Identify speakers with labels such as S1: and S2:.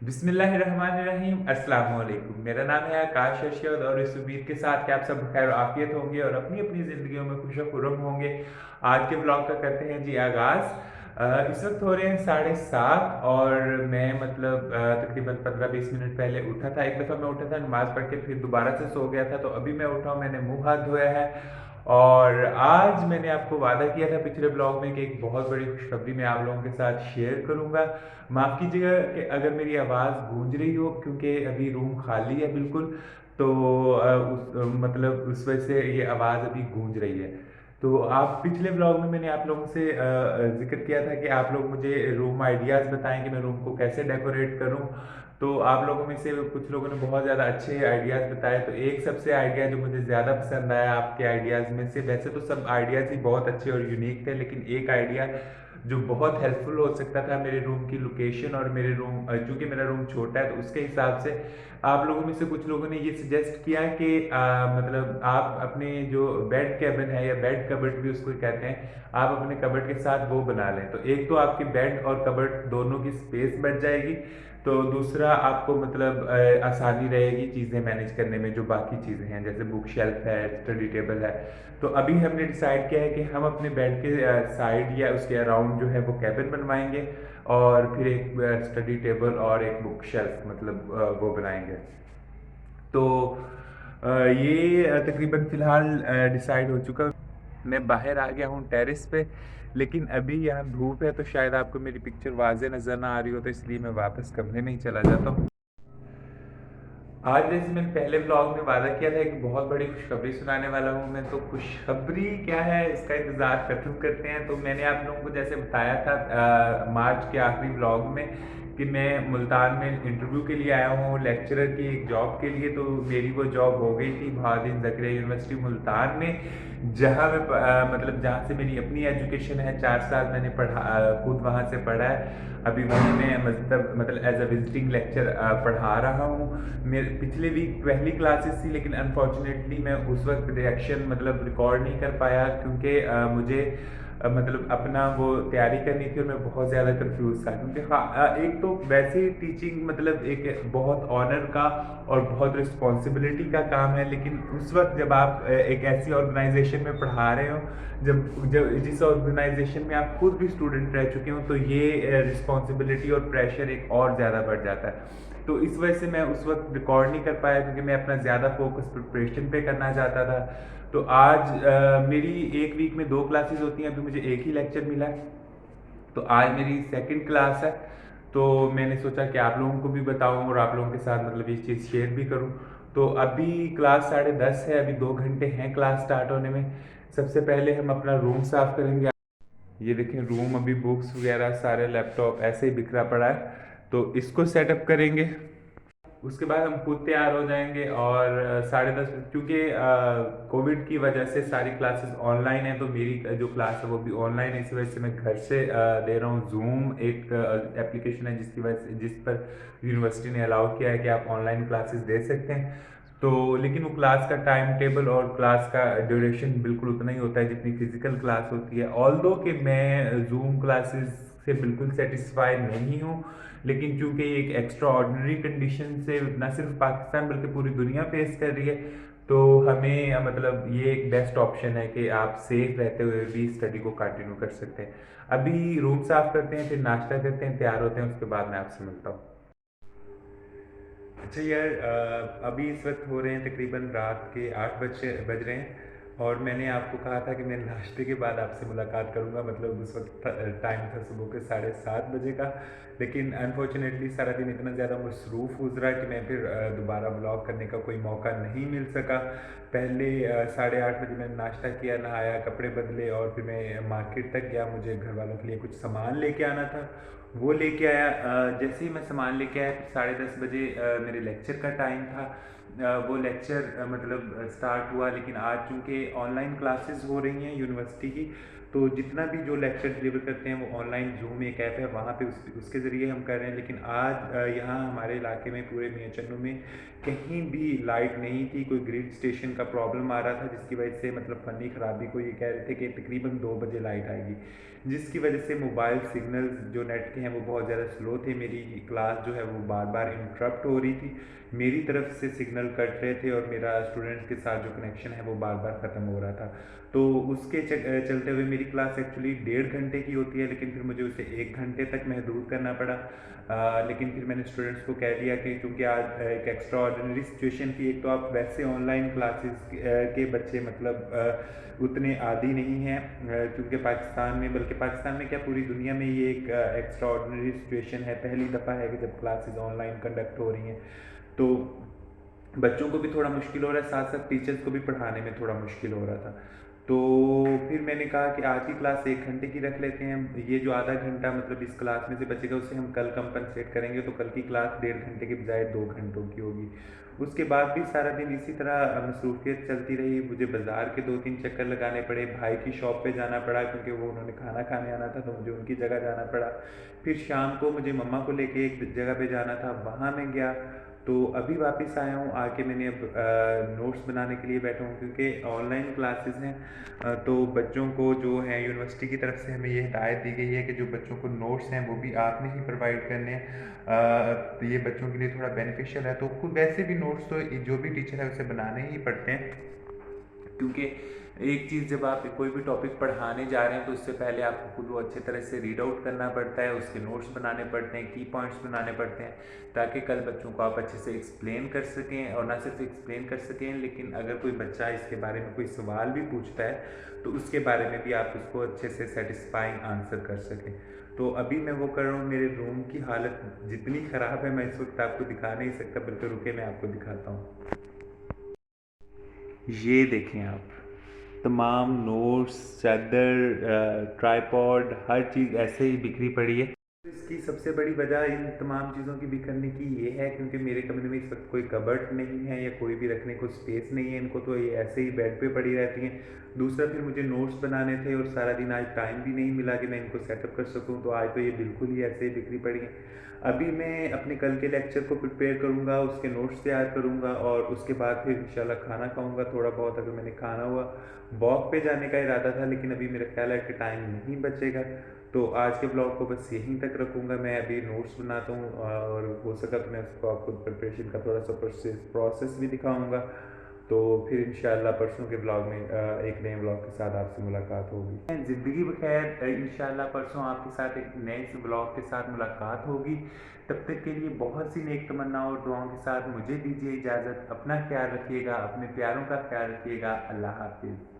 S1: बिस्मिल्लाहिर्रहमानिर्रहीम अस्सलाम वालेकुम। मेरा नाम है आकाश अरशद और इस उम्मीद के साथ कि आप सब खैर आफियत होंगे और अपनी अपनी ज़िंदगियों में खुश खुर्रम होंगे। आज के ब्लॉग का करते हैं जी आगाज़। इस वक्त हो रहे हैं 7:30 और मैं तकरीबन 15-20 मिनट पहले उठा था। एक दफ़ा मैं उठा था, नमाज़ पढ़ के फिर दोबारा से सो गया था, तो अभी मैं उठा हूँ, मैंने मुँह हाथ धोया है। और आज मैंने आपको वादा किया था पिछले ब्लॉग में कि एक बहुत बड़ी खुशखबरी मैं आप लोगों के साथ शेयर करूंगा। माफ़ कीजिएगा कि अगर मेरी आवाज़ गूंज रही हो, क्योंकि अभी रूम खाली है बिल्कुल। तो उस वजह से ये आवाज़ अभी गूंज रही है। तो आप पिछले ब्लॉग में मैंने आप लोगों से जिक्र किया था कि आप लोग मुझे रूम आइडियाज़ बताएं कि मैं रूम को कैसे डेकोरेट करूं। तो आप लोगों में से कुछ लोगों ने बहुत ज़्यादा अच्छे आइडियाज़ बताए। तो एक सबसे आइडिया जो मुझे ज़्यादा पसंद आया आपके आइडियाज़ में से, वैसे तो सब आइडियाज़ ही बहुत अच्छे और यूनिक थे, लेकिन एक आइडिया जो बहुत हेल्पफुल हो सकता था मेरे रूम की लोकेशन और मेरे रूम, चूँकि मेरा रूम छोटा है तो उसके हिसाब से आप लोगों में से कुछ लोगों ने ये सजेस्ट किया कि आप अपने जो बेड कैबिन है या बेड कबर्ड भी उसको कहते हैं, आप अपने कबर्ड के साथ वो बना लें। तो एक तो आपकी बेड और कबर्ड दोनों की स्पेस बच जाएगी, तो दूसरा आपको आसानी रहेगी चीज़ें मैनेज करने में, जो बाकी चीज़ें हैं जैसे बुक शेल्फ है, स्टडी टेबल है। तो अभी हमने डिसाइड किया है कि हम अपने बेड के साइड या उसके अराउंड जो है वो कैबिन बनवाएंगे और फिर एक स्टडी टेबल और एक बुक शेल्फ वो बनाएंगे। तो ये तकरीबन फ़िलहाल डिसाइड हो चुका। मैं बाहर आ गया हूँ टेरेस पे, लेकिन अभी यहाँ धूप है तो शायद आपको मेरी पिक्चर वाज़े नज़र ना आ रही हो, तो इसलिए मैं वापस कमरे में ही चला जाता हूँ। आज जैसे मैंने पहले ब्लॉग में वादा किया था कि बहुत बड़ी खुशखबरी सुनाने वाला हूँ मैं, तो खुशखबरी क्या है इसका इंतज़ार खत्म करते हैं। तो मैंने आप लोगों को जैसे बताया था मार्च के आखिरी ब्लॉग में कि मैं मुल्तान में इंटरव्यू के लिए आया हूँ लेक्चरर की एक जॉब के लिए। तो मेरी वो जॉब हो गई थी बहाउद्दीन ज़करिया यूनिवर्सिटी मुल्तान में, जहाँ जहाँ से मेरी अपनी एजुकेशन है। 4 साल मैंने खुद वहाँ से पढ़ा है। अभी वहीं मैं एज अ विजिटिंग लेक्चर पढ़ा रहा हूँ। मेरे पिछले वीक पहली क्लासेस थी, लेकिन अनफॉर्चुनेटली मैं उस वक्त रिएक्शन रिकॉर्ड नहीं कर पाया, क्योंकि मुझे अपना वो तैयारी करनी थी और मैं बहुत ज़्यादा कंफ्यूज था। क्योंकि एक तो वैसे ही टीचिंग एक बहुत ऑनर का और बहुत रिस्पॉन्सिबिलिटी का काम है, लेकिन उस वक्त जब आप एक ऐसी ऑर्गेनाइजेशन में पढ़ा रहे हो, जब जब जिस ऑर्गेनाइजेशन में आप खुद भी स्टूडेंट रह चुके हो, तो ये रिस्पॉन्सिबिलिटी और प्रेशर एक और ज़्यादा बढ़ जाता है। तो इस वजह से मैं उस वक्त रिकॉर्ड नहीं कर पाया, क्योंकि मैं अपना ज़्यादा फोकस प्रिपरेशन पे करना चाहता था। तो आज मेरी एक वीक में 2 क्लासेस होती हैं, अभी मुझे एक ही लेक्चर मिला है। तो आज मेरी सेकंड क्लास है। तो मैंने सोचा कि आप लोगों को भी बताऊं और आप लोगों के साथ ये चीज़ शेयर भी करूं। तो अभी क्लास 10:30 है, अभी 2 घंटे हैं क्लास स्टार्ट होने में। सबसे पहले हम अपना रूम साफ़ करेंगे। ये देखें रूम, अभी बुक्स वगैरह सारे लैपटॉप ऐसे ही बिखरा पड़ा है, तो इसको सेटअप करेंगे। उसके बाद हम खुद तैयार हो जाएंगे और 10:30, क्योंकि कोविड की वजह से सारी क्लासेस ऑनलाइन है, तो मेरी जो क्लास है वो भी ऑनलाइन है। इसी वजह से मैं घर से दे रहा हूँ। जूम एक एप्लीकेशन है जिसकी वजह से, जिस पर यूनिवर्सिटी ने अलाउ किया है कि आप ऑनलाइन क्लासेस दे सकते हैं। तो लेकिन वो क्लास का टाइम टेबल और क्लास का ड्यूरेशन बिल्कुल उतना ही होता है जितनी फिजिकल क्लास होती है। ऑल्दो कि मैं जूम क्लासेस से बिल्कुल सेटिस्फाइड नहीं हूँ, लेकिन चूंकि एक एक्स्ट्रा ऑर्डिनरी कंडीशन से न सिर्फ पाकिस्तान बल्कि पूरी दुनिया फेस कर रही है, तो हमें ये एक बेस्ट ऑप्शन है कि आप सेफ रहते हुए भी स्टडी को कंटिन्यू कर सकते हैं। अभी रूम साफ करते हैं, फिर नाश्ता करते हैं, तैयार होते हैं, उसके बाद मैं आपसे मिलता हूँ। अच्छा यार, अभी इस वक्त हो रहे हैं तकरीबन रात के 8 बज रहे हैं। और मैंने आपको कहा था कि मैं नाश्ते के बाद आपसे मुलाकात करूंगा, मतलब उस वक्त टाइम था सुबह के 7:30 बजे का। लेकिन अनफॉर्चुनेटली सारा दिन इतना ज़्यादा मसरूफ़ गुजरा कि मैं फिर दोबारा ब्लॉग करने का कोई मौका नहीं मिल सका। पहले 8:30 बजे मैंने नाश्ता किया, नहाया, कपड़े बदले और फिर मैं मार्केट तक गया। मुझे घर वालों के लिए कुछ सामान लेके आना था, वो लेके आया। जैसे ही मैं सामान लेके आया फिर 10:30 बजे मेरे लेक्चर का टाइम था। वो लेक्चर मतलब स्टार्ट हुआ, लेकिन आज चूँकि ऑनलाइन क्लासेस हो रही हैं यूनिवर्सिटी की, तो जितना भी जो लेक्चर डिलीवर करते हैं वो ऑनलाइन जूम एक ऐप है, वहाँ पे उसके ज़रिए हम कर रहे हैं। लेकिन आज यहाँ हमारे इलाके में पूरे मियाँ चन्नू में कहीं भी लाइट नहीं थी। कोई ग्रिड स्टेशन का प्रॉब्लम आ रहा था, जिसकी वजह से मतलब फ़नी ख़राबी को ये कह रहे थे कि तकरीबन 2 बजे लाइट आएगी, जिसकी वजह से मोबाइल सिग्नल्स जो नेट के हैं वो बहुत ज़्यादा स्लो थे। मेरी क्लास जो है वो बार बार इंटरप्ट हो रही थी, मेरी तरफ से सिग्नल कट रहे थे और मेरा स्टूडेंट्स के साथ जो कनेक्शन है वो बार बार ख़त्म हो रहा था। तो उसके चलते हुए मेरी क्लास एक्चुअली 1.5 घंटे की होती है, लेकिन फिर मुझे उसे 1 घंटे तक महदूद करना पड़ा। लेकिन फिर मैंने स्टूडेंट्स को कह दिया कि चूँकि आज एक एक्स्ट्रा ऑर्डिनरी सिचुएशन थी, एक तो आप वैसे ऑनलाइन क्लासेस के बच्चे मतलब उतने आदी नहीं हैं, क्योंकि पाकिस्तान में, बल्कि पाकिस्तान में क्या पूरी दुनिया में ये एक एक्स्ट्रा ऑर्डिनरी सिचुएशन है। पहली दफ़ा है कि जब क्लासेस ऑनलाइन कंडक्ट हो रही हैं, तो बच्चों को भी थोड़ा मुश्किल हो रहा है, साथ साथ टीचर्स को भी पढ़ाने में थोड़ा मुश्किल हो रहा था। तो फिर मैंने कहा कि आज की क्लास 1 घंटे की रख लेते हैं, ये जो आधा घंटा मतलब इस क्लास में से बचेगा उसे हम कल कंपनसेट करेंगे, तो कल की क्लास 1.5 घंटे के बजाय 2 घंटों की होगी। उसके बाद भी सारा दिन इसी तरह मसरूफियत चलती रही। मुझे बाज़ार के 2-3 चक्कर लगाने पड़े, भाई की शॉप पे जाना पड़ा क्योंकि वो उन्होंने खाना खाने आना था, तो मुझे उनकी जगह जाना पड़ा। फिर शाम को मुझे मम्मा को लेके एक जगह पे जाना था, वहाँ मैं गया। तो अभी वापस आया हूँ, आके मैंने अब नोट्स बनाने के लिए बैठा हूँ, क्योंकि ऑनलाइन क्लासेस हैं। तो बच्चों को जो है यूनिवर्सिटी की तरफ से हमें ये हिदायत दी गई है कि जो बच्चों को नोट्स हैं वो भी आपने ही प्रोवाइड करने हैं। तो ये बच्चों के लिए थोड़ा बेनिफिशियल है। तो खुद वैसे भी नोट्स तो जो भी टीचर है उसे बनाने ही पड़ते हैं, क्योंकि एक चीज़ जब आप कोई भी टॉपिक पढ़ाने जा रहे हैं तो उससे पहले आपको खुद वो अच्छे तरह से रीड आउट करना पड़ता है, उसके नोट्स बनाने पड़ते हैं, की पॉइंट्स बनाने पड़ते हैं, ताकि कल बच्चों को आप अच्छे से एक्सप्लेन कर सकें। और ना सिर्फ एक्सप्लेन कर सकें, लेकिन अगर कोई बच्चा इसके बारे में कोई सवाल भी पूछता है तो उसके बारे में भी आप उसको अच्छे से सेटिस्फाइंग आंसर कर सकें। तो अभी मैं वो कर रहा हूँ। मेरे रूम की हालत जितनी ख़राब है मैं इस वक्त आपको दिखा नहीं सकता, बल्कि रुके मैं आपको दिखाता हूँ। ये देखें आप, तमाम नोट्स, चादर, ट्राइपॉड, हर चीज़ ऐसे ही बिखरी पड़ी है। इसकी सबसे बड़ी वजह इन तमाम चीज़ों की बिखरने की ये है क्योंकि मेरे कमरे में इस वक्त कोई कबर्ड नहीं है या कोई भी रखने को स्पेस नहीं है इनको, तो ये ऐसे ही बेड पे पड़ी रहती हैं। दूसरा, फिर मुझे नोट्स बनाने थे और सारा दिन आज टाइम भी नहीं मिला कि मैं इनको सेटअप कर सकूं, तो आज तो ये बिल्कुल ही ऐसे ही बिखरी पड़ी हैं। अभी मैं अपने कल के लेक्चर को प्रिपेयर करूँगा, उसके नोट्स तैयार करूँगा और उसके बाद फिर इंशाल्लाह खाना खाऊँगा थोड़ा बहुत, अगर मैंने खाना हुआ। वॉक पे जाने का इरादा था, लेकिन अभी मेरा ख्याल है कि टाइम नहीं बचेगा, तो आज के ब्लॉग को बस यहीं तक रखूँगा। मैं अभी नोट्स बनाता हूँ और हो सका तो मैं उसको आपको प्रिपरेशन का थोड़ा सा प्रोसेस भी दिखाऊँगा। तो फिर इंशाल्लाह परसों के ब्लॉग में एक नए ब्लॉग के साथ आपसे मुलाकात होगी। ज़िंदगी बखैर, इंशाल्लाह परसों आपके साथ एक नए से ब्लॉग के साथ मुलाकात होगी। तब तक के लिए बहुत सी नेक तमन्नाओं और दुआओं के साथ मुझे दीजिए इजाज़त। अपना ख्याल रखिएगा, अपने प्यारों का ख्याल रखिएगा। अल्लाह हाफिज़।